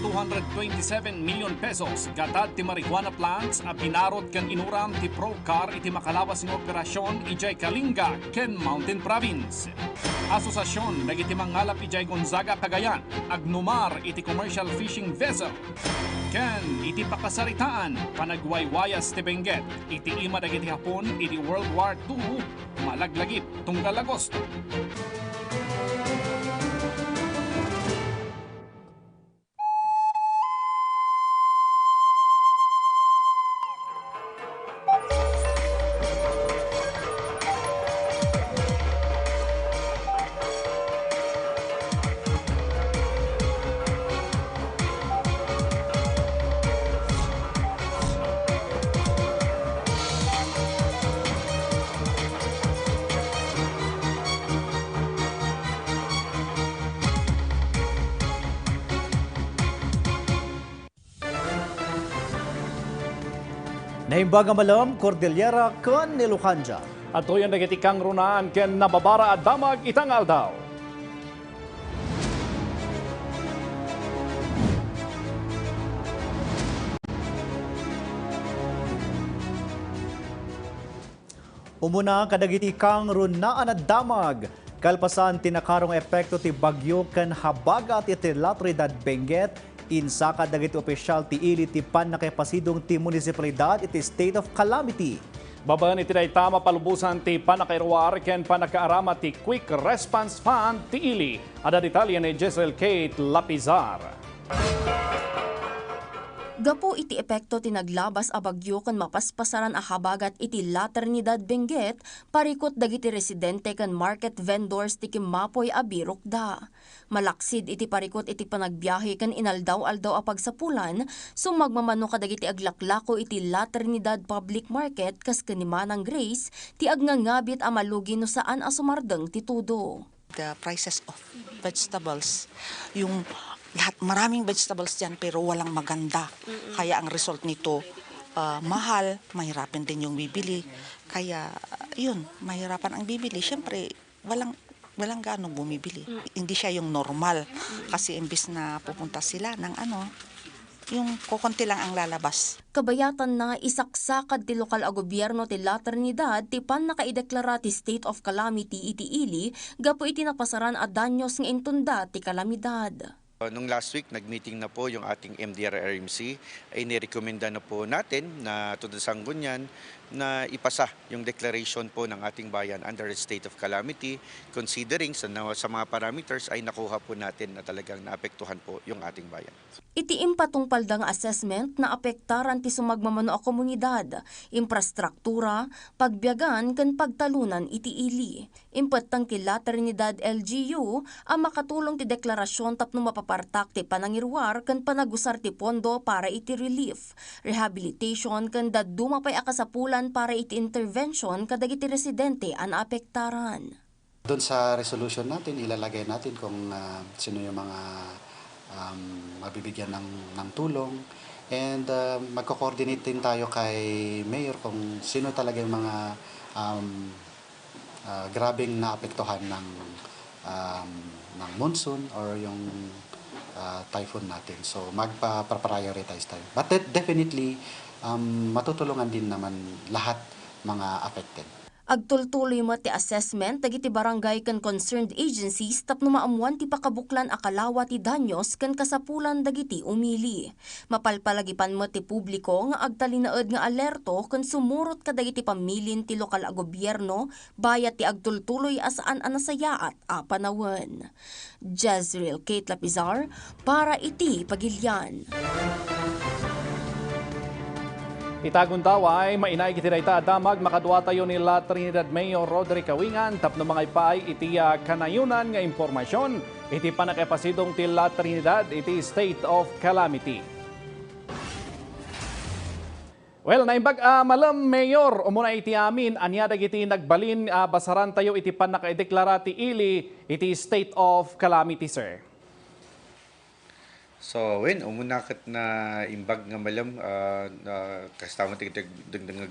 227 million pesos gatad ti marijuana plants a pinarot ken inuram ti Procar iti makalawas ng operasyon ijay Kalinga ken Mountain Province. Asosasyon dagiti mangalap ijay Gonzaga Cagayan agnumar iti commercial fishing vessel. Ken iti pakasaritaan panagwaywayas ti Benguet iti ima dagiti Hapon iti World War II malaglagip tunggal Agosto. Naimbag malam, Cordillera ken Nilukanja. At tuyan dagiti kang runaan ken nababara at damag itangal daw. Umuna kadagiti kang runaan at damag. Kalpasan tinakarong epekto ti bagyo ken habagat iti Latridad Benguet. Insa kadagiti opisyal ti ili ti panakapasidong ti munisipalidad iti state of calamity. Babaen iti dayta mapalubusan ti panakairwar ken panakaarama ti Quick Response Fund ti ili. Ada detalye ni Giselle Kate Lapizar. Gapo iti epekto tinaglabas a bagyo kan mapaspasaran a habagat iti Laternidad Benguet, parikot dagiti residente kan market vendors ti kimapoy a birokda. Malaksid iti parikot iti panagbiyahe kan inaldaw-aldaw a pagsapulan, sumagmamano kadagiti aglaklako iti Laternidad Public Market kas kanimanang Grace, ti agnangabit a malugi no saan a sumardeng ti tudo. The prices of vegetables, yung lahat maraming vegetables diyan pero walang maganda. Kaya ang result nito mahal, mahirapan din yung bibili. Kaya yun, mahirapan ang bibili. Siyempre, walang ganong bumibili. Hindi siya yung normal kasi imbis na pupunta sila ng yung kukunti lang ang lalabas. Kabayatan na isaksakad ti lokal a gobyerno ti Laternidad ti pan nakaideklara ti state of calamity iti ili gapo iti napasaran a danyos nga intunda ti kalamidad. Nung last week, nag-meeting na po yung ating MDRRMC ay nirekomenda na po natin na todo Sangguniang na ipasa yung declaration po ng ating bayan under a state of calamity considering sa mga parameters ay nakuha po natin na talagang naapektuhan po yung ating bayan. Iti impatong paldang assessment na apektaran ti sumagmamano a komunidad, infrastruktura, pagbiyagan ken pagtalunan iti ili. Impatang ti Laternidad LGU ang makatulong ti deklarasyon tapno mapapartak ti panangirwar ken panagusar ti pondo para iti relief, rehabilitation ken daduma pay akasapulan para iti intervention kadagiti residente an apektaran. Doon sa resolution natin, ilalagay natin kung sino yung mga mabibigyan ng tulong and magko-coordinate din tayo kay Mayor kung sino talaga yung mga grabing naapektuhan ng monsoon or yung typhoon natin. So magpa-prioritize tayo. But definitely, matutulungan din naman lahat mga affected. Agtultuloy mo ti assessment dagiti barangay ken concerned agencies tapno maamuan ti pakabuklan a kalawa ti danyos ken kasapulan dagiti umili. Mapalpalagipan mo ti publiko nga agtalinaed nga alerto ken sumurot kadagiti pamilin ti lokal a gobyerno bayat ti agtultuloy asaan a nasayaat a panawon. Jezreel Kate Lapizar para iti Pagilian. Itagon daw ay mainay kiti dayta damag makadua tayo ni Laternidad Mayor Roderick Kawingan tapno mga ipay iti kanayunan nga impormasyon iti panakapasidong ti Laternidad iti state of calamity. Well, naimbag malam Mayor umuna iti amin anya dagiti nagbalin basaran tayo iti panakaideklara ti ili iti state of calamity, sir. So, umunakat na imbag nga malam, kasama dagdag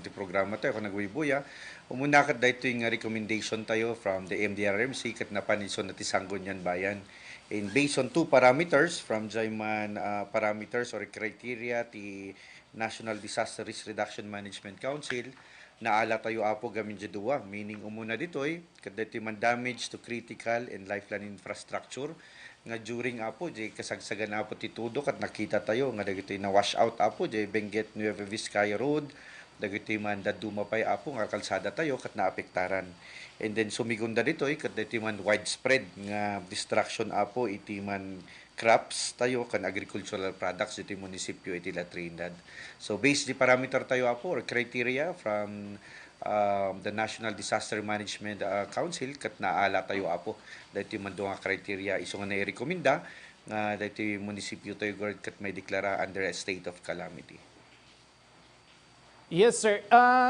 di programa tayo, kung nagwibuya, umunakat dahito yung recommendation tayo from the MDRMC kat napanison na ti Sangguniang Bayan. And based on two parameters from Jaiman parameters or criteria ti National Disaster Risk Reduction Management Council, naala tayo apo gamin dua, meaning umuna ditoy kadati man damage to critical and lifeline infrastructure nga during apo jay kasagsagan apo ti tudok at nakita tayo nga dagitoy na wash out apo jay Benguet Nueva Vizcaya Road, dagitoy man dadumapay apo nga kalsada tayo kat naapektaran. And then sumigunda ditoy kat dati man widespread nga destruction apo iti man crops tayo kan agricultural products iti munisipyo iti La Trinidad. So based di parameter tayo apo or criteria from the National Disaster Management Council kat naala tayo apo dati man do nga criteria iso nga nairekomenda nga dati munisipyo tayo kat may deklara under a state of calamity. Yes, sir.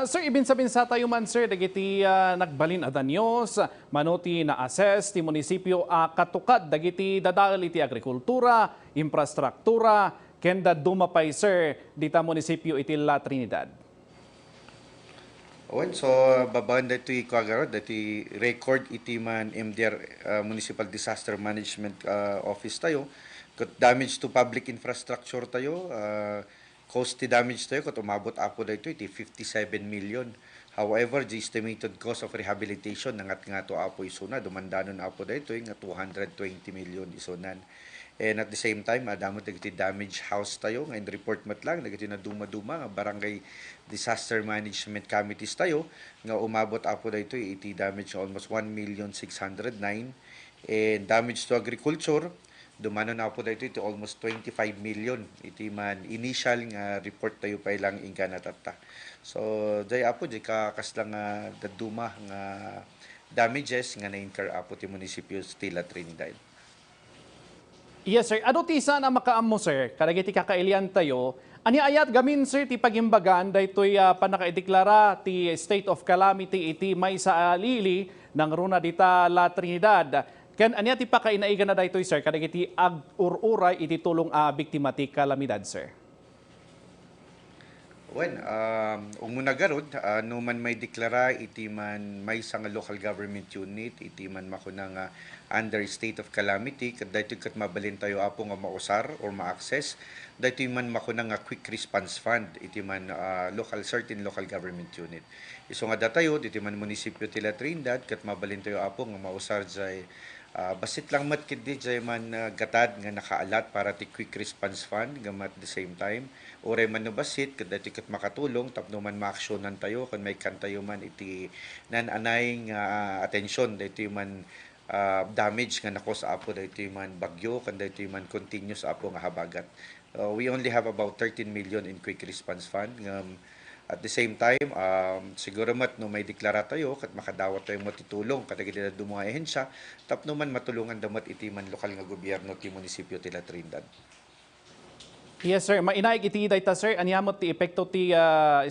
Sir, ibinsa-binsa tayo man, sir, dagiti nagbalin adanyos, manuti na assess ti munisipyo katukad, dagiti dadaal iti agrikultura, infrastruktura, kenda dumapay, sir, dita munisipyo iti La Trinidad. Well, so babaan dito ikagarod, dito record iti man MDR Municipal Disaster Management Office tayo, kat damage to public infrastructure tayo, cost ti damage tayo kat umabot apo dito iti 57 million. However, the estimated cost of rehabilitation nangat nga to apo isuna, dumandanon apo dito nga 220 million isunan. And at the same time, adamot dagiti damage house tayo, ngayon report mat lang, dagiti na duma-duma, nga barangay disaster management committees tayo, nga umabot apo dito iti damage almost 1,609,000. And damage to agriculture, dumano na po dito iti almost 25 million. Iti man initial nga report tayo pa ilang ingka natata. So, day apo, day kakas lang daduma nga damages nga na-incur apo ti munisipyo ti La Trinidad. Yes, sir. Ano ti sana makaam mo, sir? Kadagiti kakailian tayo. Ani ayat gamin, sir, ti pagimbagan, daytoy panakaideklara ti state of calamity iti may sa alili ng runa dita La Trinidad. Ken anya ti pakainaigan na daytoy, sir, kadagiti ag-ururay iti tulong biktima ti kalamidad, sir. Well, umuna garod, no man may deklara iti man may nga local government unit, iti man makuna nga under state of calamity, kat daytoy kat mabalin tayo apo nga mausar or ma-access, daytoy man makuna nga quick response fund, iti man certain local government unit. Iso nga datayo, iti man munisipyo ti La Trinidad, kat mabalin tayo apo nga mausar jay basit lang mat kidi jay man gatad nga nakaalat para ti quick response fund gamat the same time ore man no basit kada ti ket makatulong tapno man maaksyonan tayo kun may kan tayo man iti nananay nga atensyon daytoy man damage nga nakos apo daytoy man bagyo kan daytoy man continuous apo nga habagat. We only have about 13 million in quick response fund. At the same time, siguro mat no may deklara tayo kat makadawat tayo matitulong kadagiti na mga ehensya tapno man matulungan damat iti man lokal nga gobyerno ti munisipyo ti La Trinidad. Yes, sir. Mainaig iti dayta, sir, anyamot ti epekto ti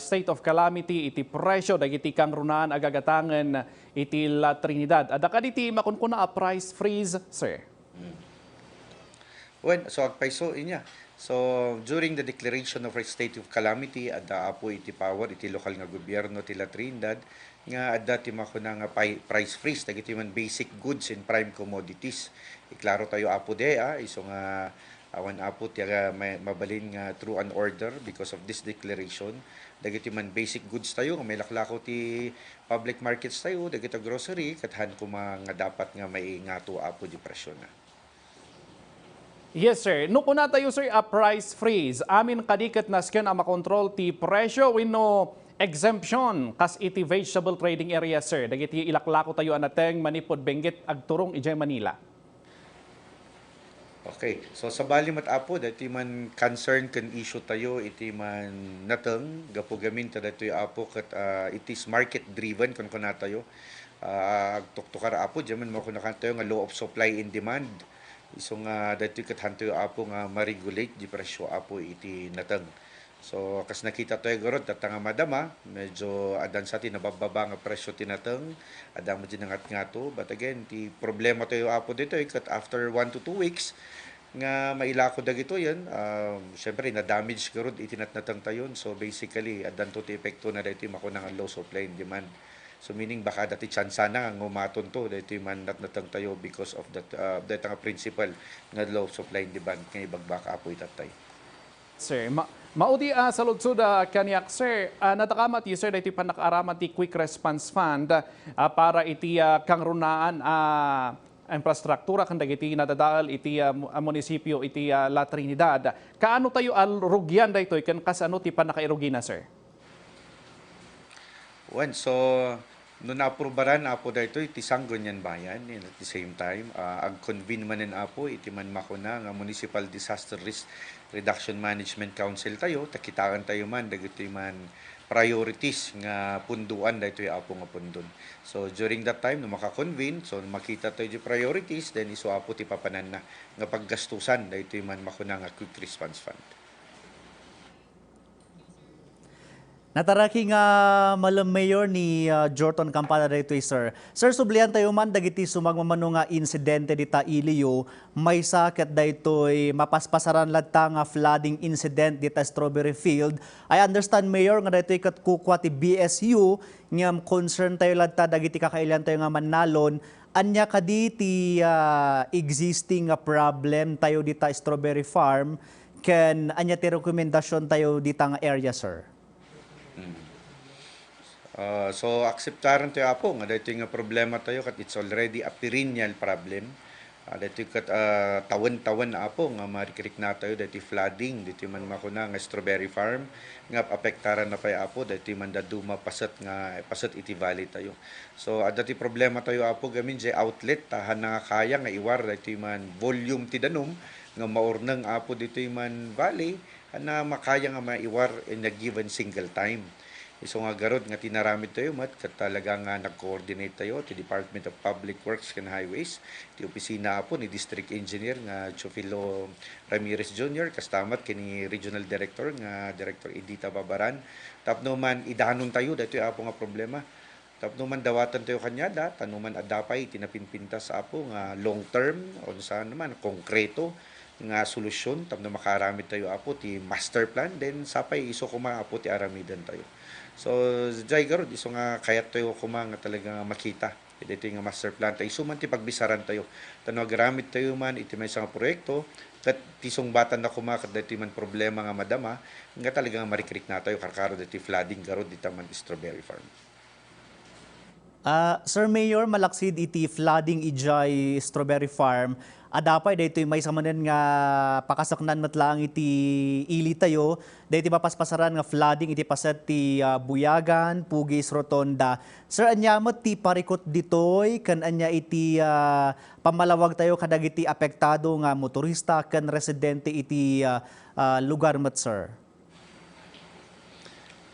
state of calamity iti presyo dagiti kang runaan agagatangan iti La Trinidad. Adda kaditi makunkuna price freeze, sir. Well, so agpaiso inya. So, during the declaration of a state of calamity, adda apo iti power, iti lokal nga gobyerno ti La Trinidad, nga adda ti makuna nga price freeze, dagiti man basic goods and prime commodities. Iklaro tayo apo iso nga awan apo ti mabalin nga through an order because of this declaration. Dagiti man basic goods tayo, may laklako ti public markets tayo, dagiti grocery, kathan ko nga dapat nga may ngato apo di presyo na. Yes, sir. No kuna tayo, sir, price freeze. Amin kadikat na skin makontrol ti presyo wino exemption kas iti vegetable trading area, sir. Dagiti ilaklako tayo anateng manipod Benguet agturong ijay Manila. Okay. So sa bali mat apo dati man concern kan issue tayo iti man nateng gapugamin ta dati apo kat it is market driven kun kuna tayo. Tuktukar apo jaman mo kuna tayo nga law of supply and demand. So nga dati kat hanto apo nga ma-regulate di presyo apo iti nateng. So kas nakita tayo garod nga madama medyo adan sa tin nabababa nga presyo tinateng adam mo dinangat nga to, but again ti problema tayo apo dito kat after 1 to 2 weeks nga mailako dagito yan syempre na damage garod itinatnateng tayon. So basically adan to ti epekto na dito makuna nga low supply and demand. So meaning baka dati tsansa na nga umaton to dito man natang tayo because of that nga principle nga law of supply and demand nga ibagbak apoy tatay. Sir, maudi sa lutsud kaniyak sir, natakamat sir dahito pa nakaaraman ti Quick Response Fund para iti kang runaan infrastruktura kan dagiti nadadaal iti munisipyo iti La Trinidad. Kaano tayo alrugyan daytoy ken kasano ti panakairugina sir? So no naaprubaran apo dayto iti Sangguniang Bayan and at the same time ag convene manen apo iti man makuna nga Municipal Disaster Risk Reduction Management Council tayo takitaan tayo man dagiti man priorities nga punduan dayto apo nga pundon. So during that time no maka-convene so makita tayo di priorities then isu apo ti papanan na nga paggastusan dayto man makuna nga Quick Response Fund. Nataraki nga malam mayor ni Jorton Campana dito sir. Sir, sublian tayo man dagiti sumagmamano nga insidente dita Ilio, may sakit daytoy mapaspasaran ladta nga flooding incident dita Strawberry Field. I understand mayor nga daytoy kat kukwa ti BSU nga concern tayo ladta dagiti kakailan tayo nga manalon. Anya kaditi existing problem tayo dita Strawberry Farm ken anya ti rekomendasyon tayo dita nga area sir. So akseptaran tayo apo nga dito nga problema tayo kat it's already a perennial problem. Dito kat tawen-tawen apo nga marikrik na tayo dito flooding dito man makuna nga Strawberry Farm nga apektaran na pay apo dito man daduma pasat iti valley tayo. So dati problema tayo apo gamin jay outlet tahan nga kaya nga iwar dito man volume ti danom nga maurnang apo dito man valley na makaya nga maiwar in a given single time. So nga garod nga tinaramid tayo mat kat talaga nga nag-coordinate tayo ti Department of Public Works and Highways ti opisina po ni District Engineer nga Chofilo Ramirez Jr. kastamat kini Regional Director nga Director Edita Babaran tapno man idanon tayo dito apo nga problema tapno man dawatan tayo kanyada tanuman adapay tinapinpinta sa apo nga long term o saan naman konkreto nga solusyon tapno makaramid tayo apo ti master plan then sapay iso kuma apo ti aramidan tayo. So, jay garod, iso nga kayat tayo kuma nga talaga makita. Dito nga master plan tayo. Iso man ti pagbisaran tayo. Tanong agaramit tayo man, iti may isang proyekto, kat tisong batan na kuma, kat dito man problema nga madama, nga talaga nga marikrik na tayo, karkaro dito flooding garod, dito man Strawberry Farm. Sir Mayor, malaksid iti flooding ijay Strawberry Farm. Adapay dito may samanan nga pakasaknan matlang iti ili tayo. Dito mapaspasaran nga flooding iti pasat ti Buyagan, Pugis, Rotonda. Sir, anyamot ti parikot ditoy kan anya iti pamalawag tayo kadag iti apektado nga motorista kan residente iti lugar mat sir.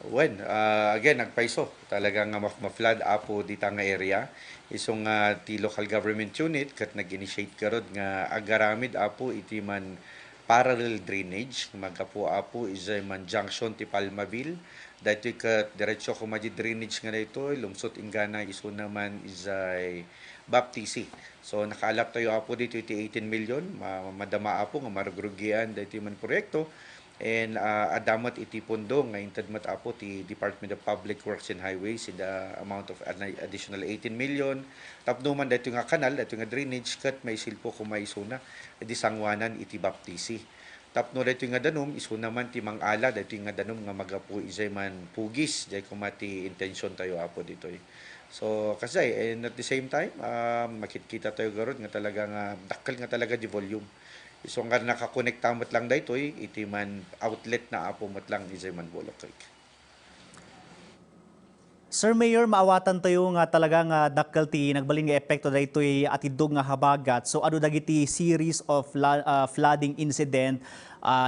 Again, nagpaiso. Talagang ma-flood apo dita nga area. Isong ti local government unit kat nag-initiate karod nga agaramid apo iti man parallel drainage. Magkapo apo isay man junction ti Palmaville. Dito kat diretso ko drainage nga dito. Lungsot ingana iso naman isay Baptisi. So nakaalap tayo apo dito iti 18 million. Madama apo nga marugrugian dito man proyekto. And adamat iti pondo nga intadmat apo ti Department of Public Works and Highways in the amount of additional 18 million. Tapno man dito nga kanal, dito nga drainage kat may silpo kung may isuna di sangwanan iti Baptisi. Tapno dito nga danom isuna man ti Mangala, dito nga danom nga magapu isay man Pugis, jay kumati intention tayo apo dito. So kasi and at the same time makikita tayo garod nga talaga nga dakkel nga talaga di volume. So nga nakakonekta mat lang dayto iti man outlet na apo mat lang ni man Bolok Creek. Sir Mayor, maawatan tayo nga talaga nga dakkel ti nagbaling nga epekto dayto atidog nga habagat. So ano dagiti series of flooding incident,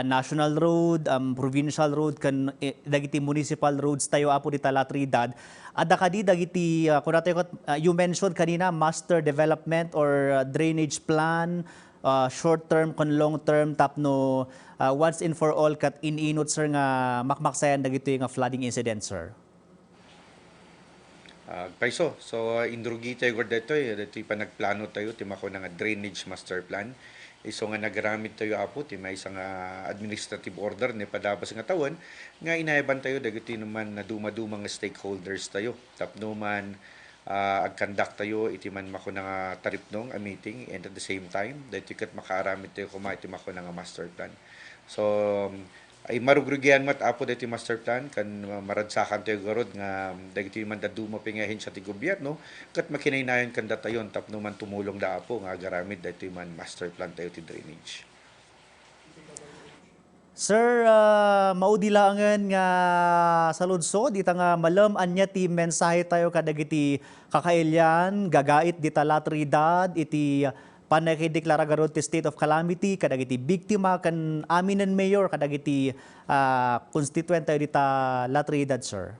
national road, provincial road kan dagiti municipal roads tayo apo dita La Trinidad. Adda kadi dagiti kun tayo you mentioned kanina master development or drainage plan. Short term kon long term tapno once and for all kat ininot sir nga makmaksayan dagiti nga flooding incident sir. Paiso, so indrugi tayo dito pa nagplano tayo ti mako nga drainage master plan. iso nga nagaramid tayo apo ti may isang administrative order ni padabas nga tawon nga inayaban tayo dagiti naman na dumadumang stakeholders tayo tapno man ag-conduct tayo iti man mako nga taripnong a meeting and at the same time dahito kat makaaramid tayo kuma iti mako nga master plan. So ay marugrugian mat apo dahito master plan kan maradsakan tayo garod nga dagiti man daduma pingahin sa ti gobyerno kat makinaynayon kan datayon tapno man tumulong da apo nga agaramid dahito man master plan tayo ti drainage. Sir, maudilangan nga sa lunsod, dita nga malam anya ti mensahe tayo kadagiti kakailyan, gagait dita latridad, iti panakideklara garod ti state of calamity, kadagiti biktima, kan aminan mayor, kadagiti constituent tayo dita latridad, sir.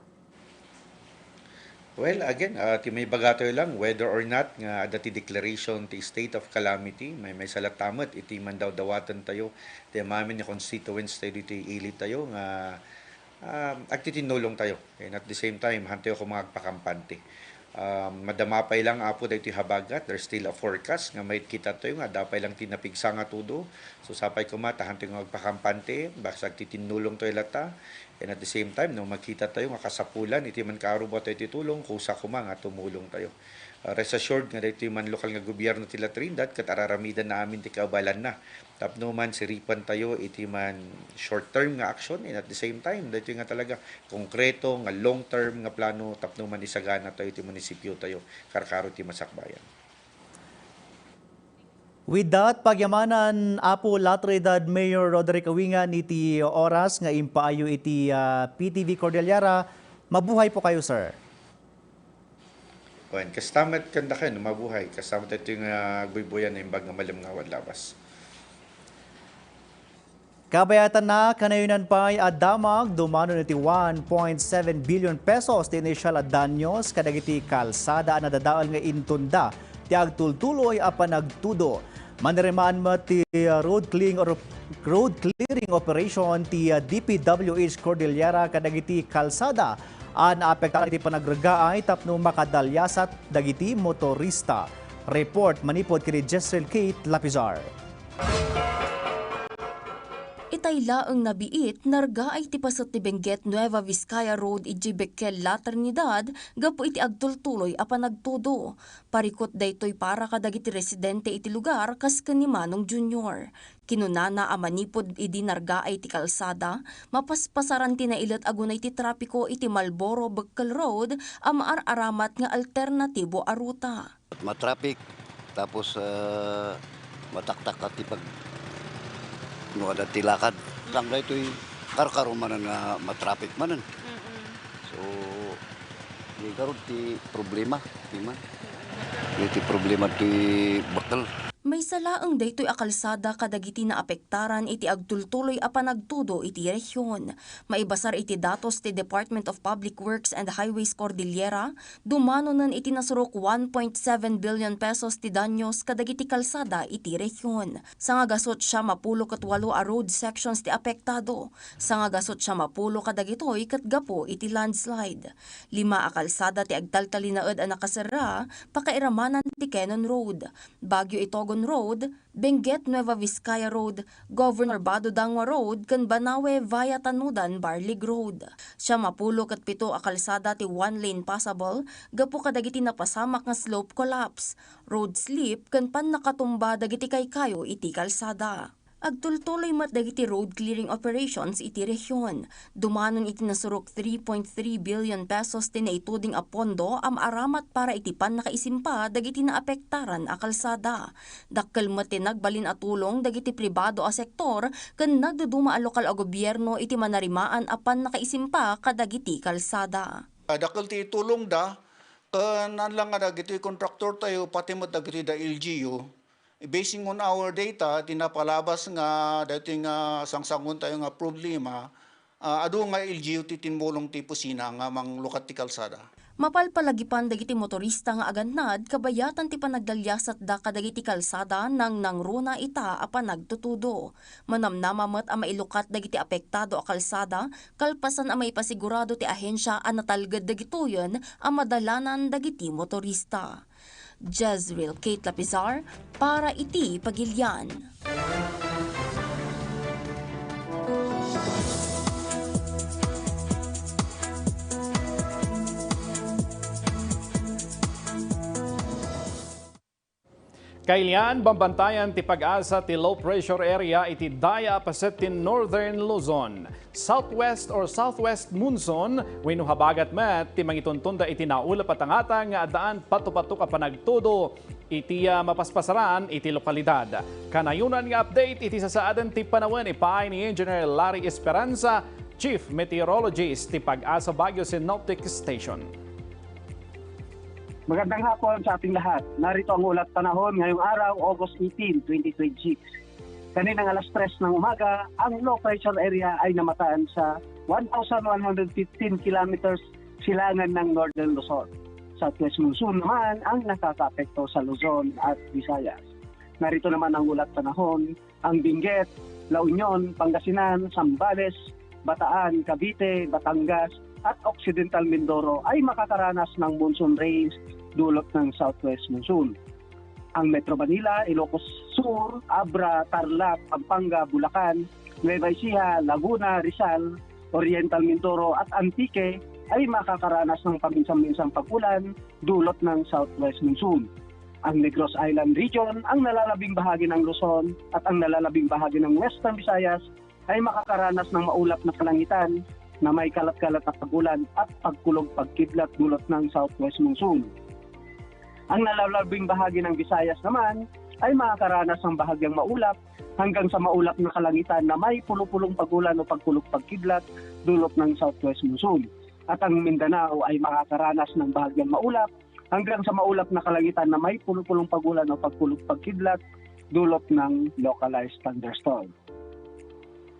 Well, again, ti may bagatoy lang, whether or not nga dati declaration ti state of calamity, may salatamat, iti man daw dawatan tayo, ti mamin ni constituents tayo dito ili tayo, nga agtitinulong tayo. And at the same time, hantayo ko mga pakampante. Madamapay lang apo dahito habagat, there's still a forecast, nga may kita tayo, nga dapay lang tinapigsa nga tudo. So sapay ko mata, hantayo nga magpakampante, baka agtitinulong tayo lata. And at the same time, nung makita tayo nga kasapulan, iti man kaarubo tayo titulong, kusa kuma nga tumulong tayo. Rest assured nga dito man lokal nga gobyerno ti Latrinidad, kat araramidan na amin ti kaubalan na. Tapno man siripan tayo, iti man short-term nga action, and at the same time, dito nga talaga konkreto nga long-term nga plano, tapno man isagana tayo iti munisipyo tayo, karkaro ti Masakbayan. With that, pagyamanan Apo Latridad Mayor Roderick Awingan iti oras nga impaayo iti PTV Cordillera. Mabuhay po kayo, sir. Well, kastamat kanda kayo, mabuhay. Kastamat ito yung agbayboyan na imbag nga malam nga wadlabas. Kabayatan na kanayunan pa'y adamag dumano niti 1.7 billion pesos ti initial danyos kadagiti kalsada na dadaal nga intunda ti agtultuloy apan nagtudo. Manirimaan mo ti road clearing operation ti DPWH Cordillera kadagiti kalsada naapektaran iti panagragaay tapno makadalyasat dagiti motorista. Report manipod kini Jessel Kate Lapizar. Itayla ang nabiit, narga ay tipasot ti Benguet Nueva Vizcaya Road iti Bequel La Trinidad, gapo iti agtultuloy apan nagtudo. Parikot daytoy para kadagiti residente iti lugar kas ni Manong Jr. Kinunana amanipod iti narga ay ti kalsada, mapaspasaran ti nailat agunay ti trapiko iti Malboro Bequel Road, amaar-aramat nga alternatibo a ruta. Matraffic, tapos mataktak at ipag ada tilakad. Lang na ito'y karkaro manan nga matraffic manan. So, di karon ti problema. Ti problema ti bakal. May salaang daytoy a kalsada kadagiti na apektaran iti agtultuloy apan nagtudo iti rehiyon. Maibasar iti datos ti Department of Public Works and Highways Cordillera, dumano nan iti nasurok 1.7 billion pesos ti danyos kadagiti kalsada iti rehiyon. Sa nga gasot siya mapulo kat 8 a road sections ti apektado. Sa nga gasot siya mapulo kadagitoy kat gapo iti landslide. 5 a kalsada ti agtaltalinaed a nakasara, pakairamanan ti Cannon Road, Baguio Itogon Road, Benguet Nueva Vizcaya Road, Governor Bado Dangwa Road, kan Banawe via Tanudan Barlig Road. Siya mapulo kat 7 a kalsada ti one lane passable, gapo kadagiti napasamak nga slope collapse, road slip kan pan nakatumba dagiti kaykayo iti kalsada. Agtultuloy mat dagiti road clearing operations iti rehiyon. Dumanon iti nasurok 3.3 billion pesos ti naituding a pondo aramat para iti pan nakaisimpa dagiti naapektaran a kalsada. Dakkel mat ti nagbalin a tulong dagiti pribado a sektor ken nagduduma a lokal a gobyerno iti manarimaan a pan nakaisimpa kadagiti kalsada. Dakkel ti tulong da ken lang nga dagiti kontraktor tayo pati mat dagiti da LGU. Basing on our data, tinapalabas nga dating sangsangon tayo nga problema, adu nga LGU titinmulong ti pusina nga manglukat ti kalsada. Mapalpalagipan dagiti motorista nga agannad kabayatan ti panagdalyasat da kadagiti kalsada nang nangruna ita apan nagtutudo. Manamnamamet a mailukat dagiti apektado a kalsada kalpasan a maipasigurado ti ahensya a natalged dagitoyen a madalanan dagiti motorista. Jezreel Kate Lapizar para iti Pagilian. Kailian, bambantayan ti pag-asa ti low pressure area iti daya paset ti Northern Luzon. Southwest or southwest monsoon, wenno habagat met ti mangituntunda iti naula patangata nga adaan pato-pato ka panagtudo iti mapaspasaran iti lokalidad. Kanayunan nga update iti sasaadan ti panawen ipaay ni Engineer Larry Esperanza, Chief Meteorologist ti Pag-asa Baguio Synoptic Station. Magandang hapon sa ating lahat. Narito ang ulat panahon ngayong araw, August 18, 2026. Kaninang alas 3 ng umaga, ang low pressure area ay namataan sa 1,115 kilometers silangan ng Northern Luzon. Southwest monsoon naman ang nakakaapekto sa Luzon at Visayas. Narito naman ang ulat panahon, ang Benguet, La Union, Pangasinan, Zambales, Bataan, Cavite, Batangas, at Occidental Mindoro ay makakaranas ng monsoon rains dulot ng southwest monsoon. Ang Metro Manila, Ilocos Sur, Abra, Tarlac, Pampanga, Bulacan, Nueva Ecija, Laguna, Rizal, Oriental Mindoro at Antique ay makakaranas ng paminsan-minsang pag-ulan dulot ng southwest monsoon. Ang Negros Island Region, ang nalalabing bahagi ng Luzon at ang nalalabing bahagi ng Western Visayas ay makakaranas ng maulap na kalangitan na may kalat-kalat na pag-ulan at pagkulog pagkidlat dulot ng southwest monsoon. Ang nalalabing bahagi ng Visayas naman ay makakaranas ng bahagyang maulap hanggang sa maulap na kalangitan na may pulupulong pag-ulan o pagkulog pagkidlat dulot ng southwest monsoon. At ang Mindanao ay makakaranas ng bahagyang maulap hanggang sa maulap na kalangitan na may pulupulong pag-ulan o pagkulog pagkidlat dulot ng localized thunderstorm.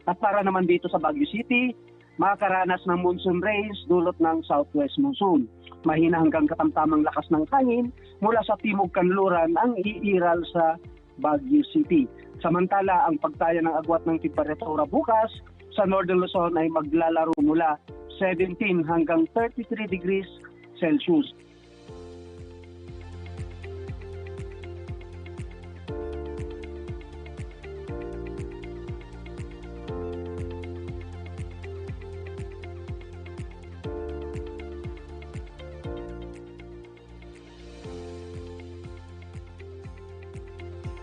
At para naman dito sa Baguio City, makakaranas ng monsoon rains dulot ng southwest monsoon. Mahina hanggang katamtamang lakas ng hangin mula sa timog kanluran ang iiral sa Baguio City. Samantala, ang pagtaya ng agwat ng temperatura bukas sa Northern Luzon ay maglalaro mula 17 hanggang 33 degrees Celsius.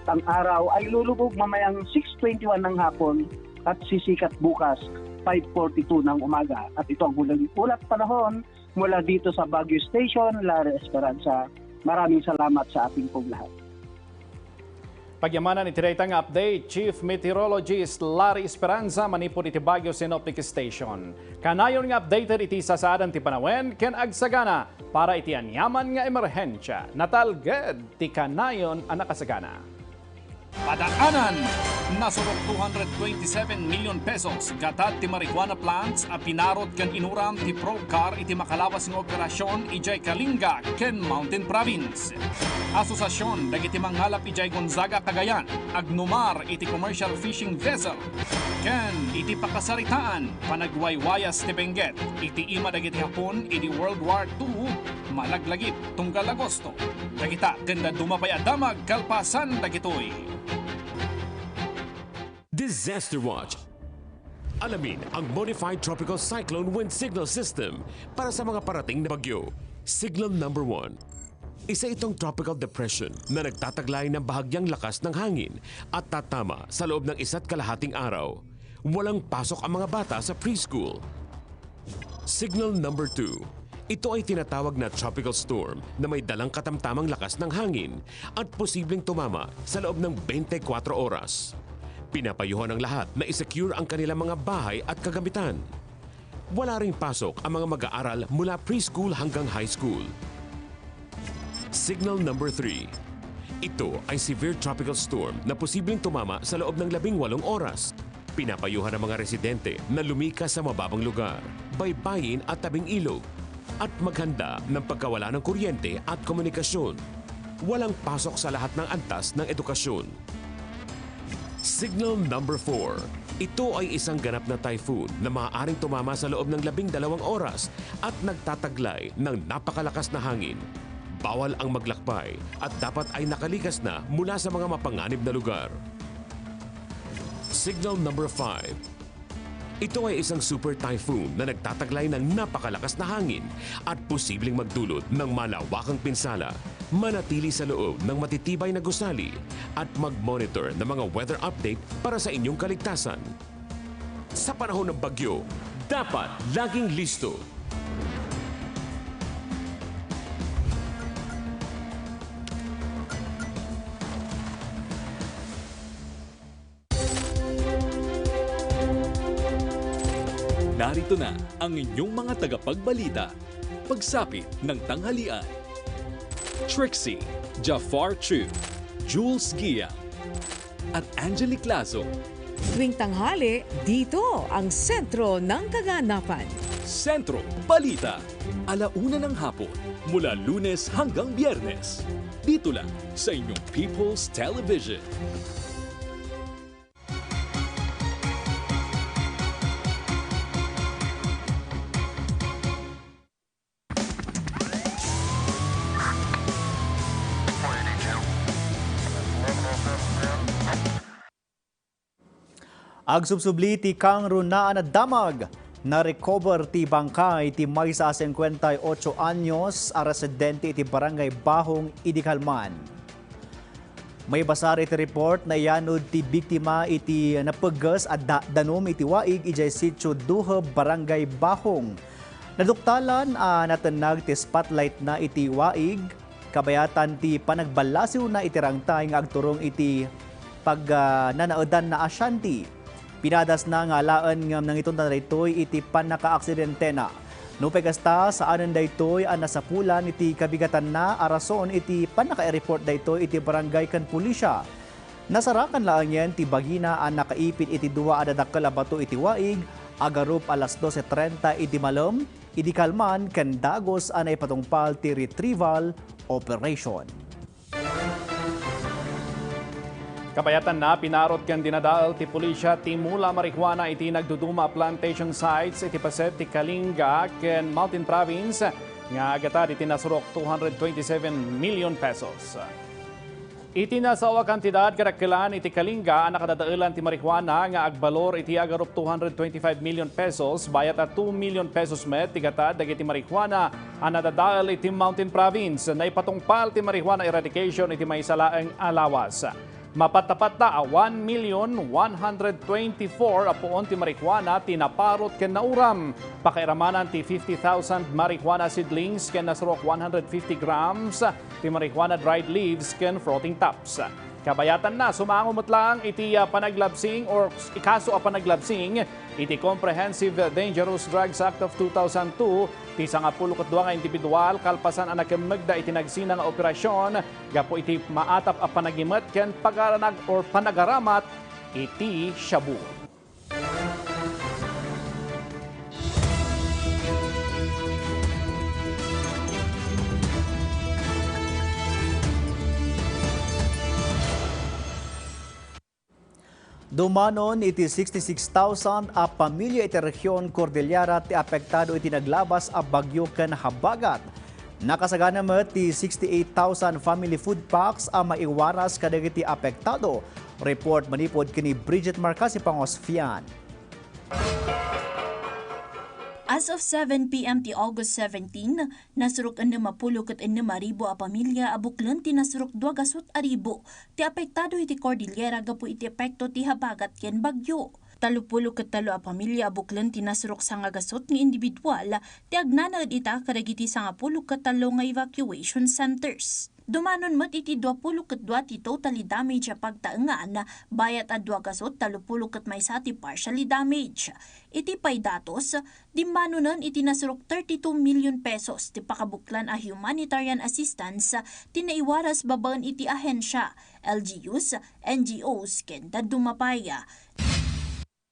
Ang araw ay lulubog mamayang 6:21 ng hapon at sisikat bukas 5:42 ng umaga. At ito ang huling ulat panahon mula dito sa Baguio Station, Larry Esperanza. Maraming salamat sa ating pong lahat. Pagyamanan iti daytang update, Chief Meteorologist Larry Esperanza manipod iti Baguio Synoptic Station. Kanayon nga updated iti sasaadan ti panawen ken agsagana para iti anyaman nga emerhensya. Natalged ti kanayon ang nakasagana. Padaanan, nasurok 227 million pesos gatat ti marijuana plants a pinarod ken inuram ti Procar iti makalawas ng operasyon ijay Kalinga ken Mountain Province. Asosasyon dagiti mangalap ijay Gonzaga Cagayan agnumar iti commercial fishing vessel ken iti pakasaritaan panagwaywayas ti Benguet iti ima dagiti hapon iti World War II malaglagip tunggal Agosto. Dagita kenda dumapay adamag kalpasan dagitoy. Disaster Watch. Alamin ang Modified Tropical Cyclone Wind Signal System para sa mga parating na bagyo. Signal number 1. Isa itong tropical depression na nagtataglay ng bahagyang lakas ng hangin at tatama sa loob ng 1.5 araw. Walang pasok ang mga bata sa preschool. Signal number 2. Ito ay tinatawag na tropical storm na may dalang katamtamang lakas ng hangin at posibleng tumama sa loob ng 24 oras. Pinapayuhan ng lahat na isecure ang kanilang mga bahay at kagamitan. Wala ring pasok ang mga mag-aaral mula preschool hanggang high school. Signal number 3. Ito ay severe tropical storm na posibleng tumama sa loob ng 18 oras. Pinapayuhan ng mga residente na lumikas sa mababang lugar, baybayin at tabing ilog, at maghanda ng pagkawala ng kuryente at komunikasyon. Walang pasok sa lahat ng antas ng edukasyon. Signal number 4. Ito ay isang ganap na typhoon na maaaring tumama sa loob ng 12 oras at nagtataglay ng napakalakas na hangin, bawal ang maglakbay at dapat ay nakalikas na mula sa mga mapanganib na lugar. Signal number 5. Ito ay isang super typhoon na nagtataglay ng napakalakas na hangin at posibleng magdulot ng malawakang pinsala. Manatili sa loob ng matitibay na gusali at mag-monitor ng mga weather update para sa inyong kaligtasan. Sa panahon ng bagyo, dapat laging listo. Narito na ang inyong mga tagapagbalita. Pagsapit ng tanghalian. Trixie, Jafar Chu, Jules Gia, at Angelique Lazo. Tuwing tanghali, dito ang sentro ng kaganapan. Sentro Balita. 1:00 ng hapon, mula Lunes hanggang Biyernes. Dito lang sa inyong People's Television. Agsubsubli ti kang runaan na damag na recover ti bangkay ti may sa 58 anyos a residente iti barangay Bahong, Idikalman. May basar iti report na yanod ti biktima iti napaggas at danom iti waig ijay sitio Duha, barangay Bahong. Naduktalan natanag ti spotlight na iti waig, kabayatan ti panagbalasiw na iti rangtay nga agturong iti nanaodan na asyanti. Pinadas na nga laan ng itong daytoy iti panaka-aksidente na. Nupay kasta saanan daytoy ang nasapulan iti kabigatan na arason iti panaka-report daytoy iti barangay kan pulisya. Nasarakan lang yan ti bagina ang nakaipit iti duwa adadakkel a bato iti waig agarup alas 12:30 iti malam iti Kalman kan dagos anay patungpal ti retrieval operation. Kabayatan na pinarot kan dinadaal ti pulisya ti mula marijuana iti nagduduma plantation sites iti paset ti Kalinga ken Mountain Province nga agata iti nasurok 227 million pesos. Iti nasawa kantidad karakkilan iti Kalinga ang nakadadailan ti marijuana nga agbalor iti agarup 225 million pesos bayat at 2 million pesos met ti gatad dagiti marijuana ang nadadaal iti Mountain Province na ipatungpal ti marijuana eradication iti may salaeng alawas. Mapatapat na 1,124,000 apuon ti marijuana tinaparot ken nauram. Pakairamanan ti 50,000 marijuana seedlings ken nasurok 150 grams ti marijuana dried leaves ken floating tops. Kabayatan na sumangumot lang iti panaglabsing or ikaso a panaglabsing iti Comprehensive Dangerous Drugs Act of 2002 ti 12 nga individual kalpasan ang nakemegda iti nagsina nga operasyon gapo iti maatap a panagimet ken pagaranag or panagaramat iti shabu. Dumanon iti 66,000 a pamilya iti rehiyon Cordillera ti apektado iti naglabas a bagyo ken habagat. Nakasagana met ti 68,000 family food packs a maiwaras kadagiti apektado. Report manipod kini Bridget Marcasi Pangosfian. As of 7 p.m. ti August 17, nasurok 60,000 a pamilya abuklan ti nasurok 2,000 ti apektado iti Cordillera gapu iti epekto ti habagat ken bagyo. 33 a pamilya abuklan ti nasurok 9,000 nga individual ti agnanaed ita kadagiti 10 nga evacuation centers. Dumanon met iti 22 ti totally damage a pagtaengan bayat a 230 maysa ti partially damage. Iti paydatos, dimmanonan iti nasurok 32 million pesos ti pakabuklan a humanitarian assistance ti naiwaras babaan iti ahensya, LGUs, NGOs ken dadumapaya.